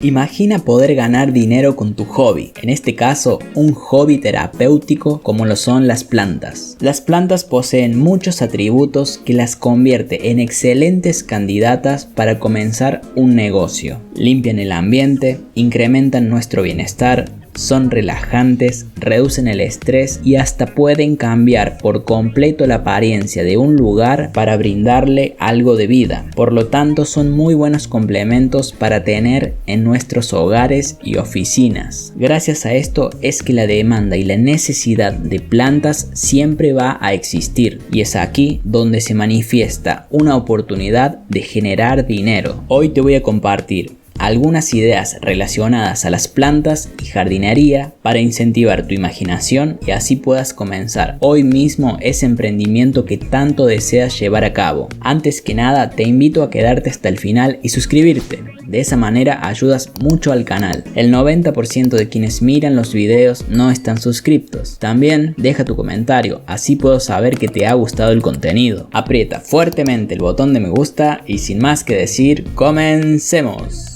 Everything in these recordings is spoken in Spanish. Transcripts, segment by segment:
Imagina poder ganar dinero con tu hobby, en este caso un hobby terapéutico como lo son las plantas. Las plantas poseen muchos atributos que las convierte en excelentes candidatas para comenzar un negocio. Limpian el ambiente, incrementan nuestro bienestar, son relajantes, reducen el estrés y hasta pueden cambiar por completo la apariencia de un lugar para brindarle algo de vida. Por lo tanto, son muy buenos complementos para tener en nuestros hogares y oficinas. Gracias a esto es que la demanda y la necesidad de plantas siempre va a existir, y es aquí donde se manifiesta una oportunidad de generar dinero. Hoy te voy a compartir algunas ideas relacionadas a las plantas y jardinería para incentivar tu imaginación y así puedas comenzar hoy mismo ese emprendimiento que tanto deseas llevar a cabo. Antes que nada, te invito a quedarte hasta el final y suscribirte. De esa manera ayudas mucho al canal. El 90% de quienes miran los videos no están suscriptos. También deja tu comentario, así puedo saber que te ha gustado el contenido. Aprieta fuertemente el botón de me gusta y sin más que decir, comencemos.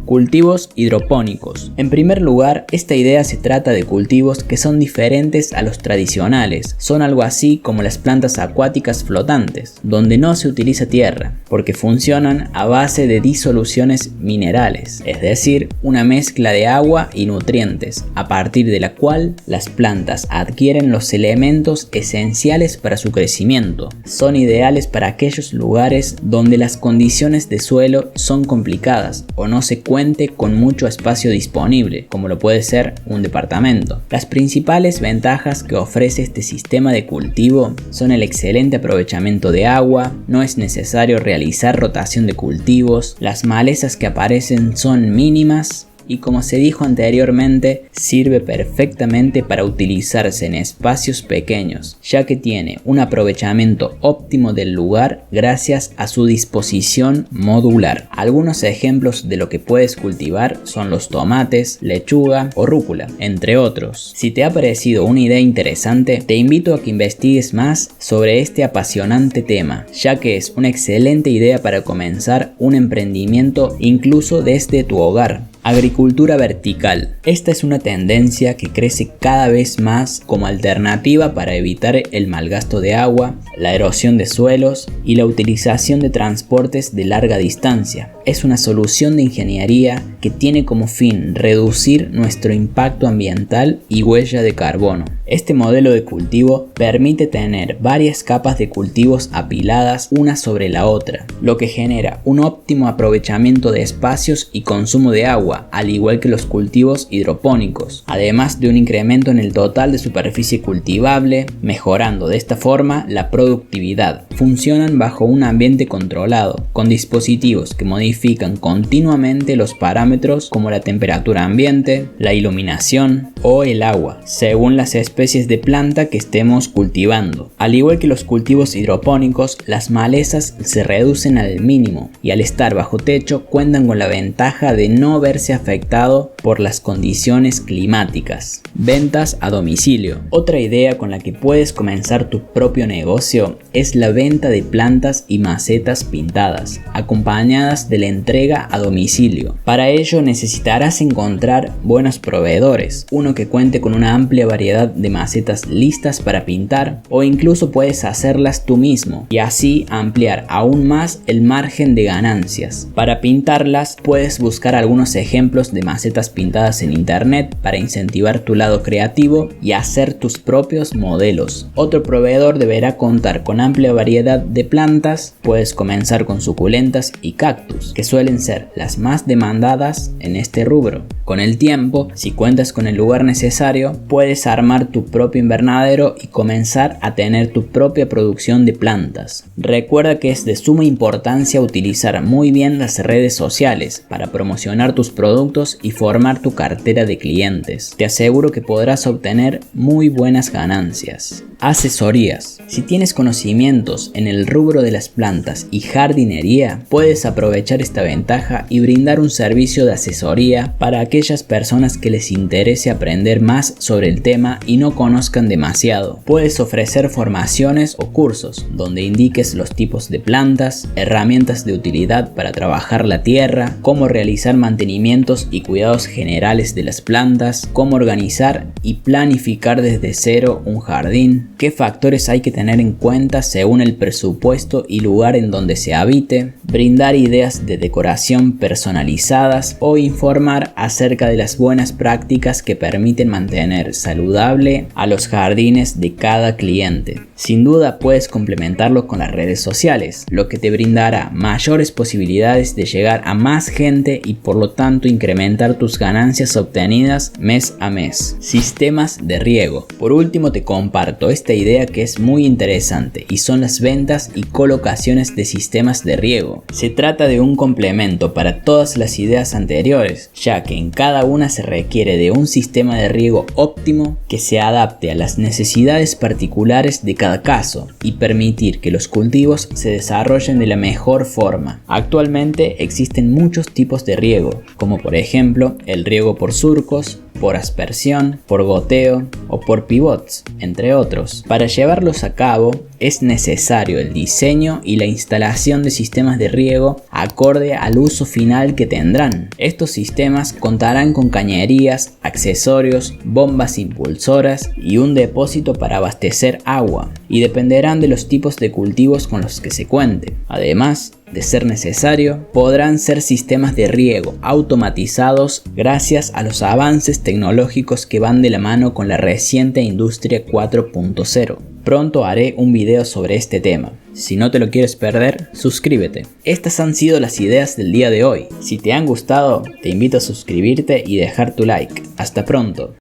Cultivos hidropónicos. En primer lugar, esta idea se trata de cultivos que son diferentes a los tradicionales. Son algo así como las plantas acuáticas flotantes, donde no se utiliza tierra, porque funcionan a base de disoluciones minerales, es decir, una mezcla de agua y nutrientes, a partir de la cual las plantas adquieren los elementos esenciales para su crecimiento. Son ideales para aquellos lugares donde las condiciones de suelo son complicadas o no se cuente con mucho espacio disponible, como lo puede ser un departamento. Las principales ventajas que ofrece este sistema de cultivo son el excelente aprovechamiento de agua, no es necesario realizar rotación de cultivos, las malezas que aparecen son mínimas, y como se dijo anteriormente, sirve perfectamente para utilizarse en espacios pequeños, ya que tiene un aprovechamiento óptimo del lugar gracias a su disposición modular. Algunos ejemplos de lo que puedes cultivar son los tomates, lechuga o rúcula, entre otros. Si te ha parecido una idea interesante, te invito a que investigues más sobre este apasionante tema, ya que es una excelente idea para comenzar un emprendimiento incluso desde tu hogar. Agricultura vertical. Esta es una tendencia que crece cada vez más como alternativa para evitar el malgasto de agua, la erosión de suelos y la utilización de transportes de larga distancia. Es una solución de ingeniería que tiene como fin reducir nuestro impacto ambiental y huella de carbono. Este modelo de cultivo permite tener varias capas de cultivos apiladas una sobre la otra, lo que genera un óptimo aprovechamiento de espacios y consumo de agua, al igual que los cultivos hidropónicos, además de un incremento en el total de superficie cultivable, mejorando de esta forma la productividad. Funcionan bajo un ambiente controlado, con dispositivos que modifican continuamente los parámetros como la temperatura ambiente, la iluminación o el agua, según las especies de planta que estemos cultivando. Al igual que los cultivos hidropónicos, las malezas se reducen al mínimo y al estar bajo techo cuentan con la ventaja de no verse afectado por las condiciones climáticas. Ventas a domicilio. Otra idea con la que puedes comenzar tu propio negocio es la venta de plantas y macetas pintadas, acompañadas de la entrega a domicilio. Para ello necesitarás encontrar buenos proveedores, uno que cuente con una amplia variedad de macetas listas para pintar, o incluso puedes hacerlas tú mismo y así ampliar aún más el margen de ganancias. Para pintarlas puedes buscar algunos ejemplos de macetas pintadas en internet para incentivar tu lado creativo y hacer tus propios modelos. Otro proveedor deberá contar con amplia variedad de plantas. Puedes comenzar con suculentas y cactus, que suelen ser las más demandadas en este rubro. Con el tiempo, si cuentas con el lugar necesario, puedes armar tu propio invernadero y comenzar a tener tu propia producción de plantas. Recuerda que es de suma importancia utilizar muy bien las redes sociales para promocionar tus productos productos y formar tu cartera de clientes. Te aseguro que podrás obtener muy buenas ganancias. Asesorías. Si tienes conocimientos en el rubro de las plantas y jardinería, puedes aprovechar esta ventaja y brindar un servicio de asesoría para aquellas personas que les interese aprender más sobre el tema y no conozcan demasiado. Puedes ofrecer formaciones o cursos donde indiques los tipos de plantas, herramientas de utilidad para trabajar la tierra, cómo realizar mantenimientos y cuidados generales de las plantas, cómo organizar y planificar desde cero un jardín, qué factores hay que tener en cuenta según el presupuesto y lugar en donde se habite, brindar ideas de decoración personalizadas o informar acerca de las buenas prácticas que permiten mantener saludable a los jardines de cada cliente. Sin duda puedes complementarlo con las redes sociales, lo que te brindará mayores posibilidades de llegar a más gente y por lo tanto incrementar tus ganancias obtenidas mes a mes. Sistemas de riego. Por último te comparto esta idea que es muy interesante y son las ventas y colocaciones de sistemas de riego. Se trata de un complemento para todas las ideas anteriores, ya que en cada una se requiere de un sistema de riego óptimo que se adapte a las necesidades particulares de cada caso y permitir que los cultivos se desarrollen de la mejor forma. Actualmente existen muchos tipos de riego, como por ejemplo el riego por surcos, por aspersión, por goteo o por pivots, entre otros. Para llevarlos a cabo es necesario el diseño y la instalación de sistemas de riego acorde al uso final que tendrán. Estos sistemas contarán con cañerías, accesorios, bombas impulsoras y un depósito para abastecer agua, y dependerán de los tipos de cultivos con los que se cuente. Además, de ser necesario, podrán ser sistemas de riego automatizados gracias a los avances tecnológicos que van de la mano con la reciente industria 4.0. Pronto haré un video sobre este tema. Si no te lo quieres perder, suscríbete. Estas han sido las ideas del día de hoy. Si te han gustado, te invito a suscribirte y dejar tu like. Hasta pronto.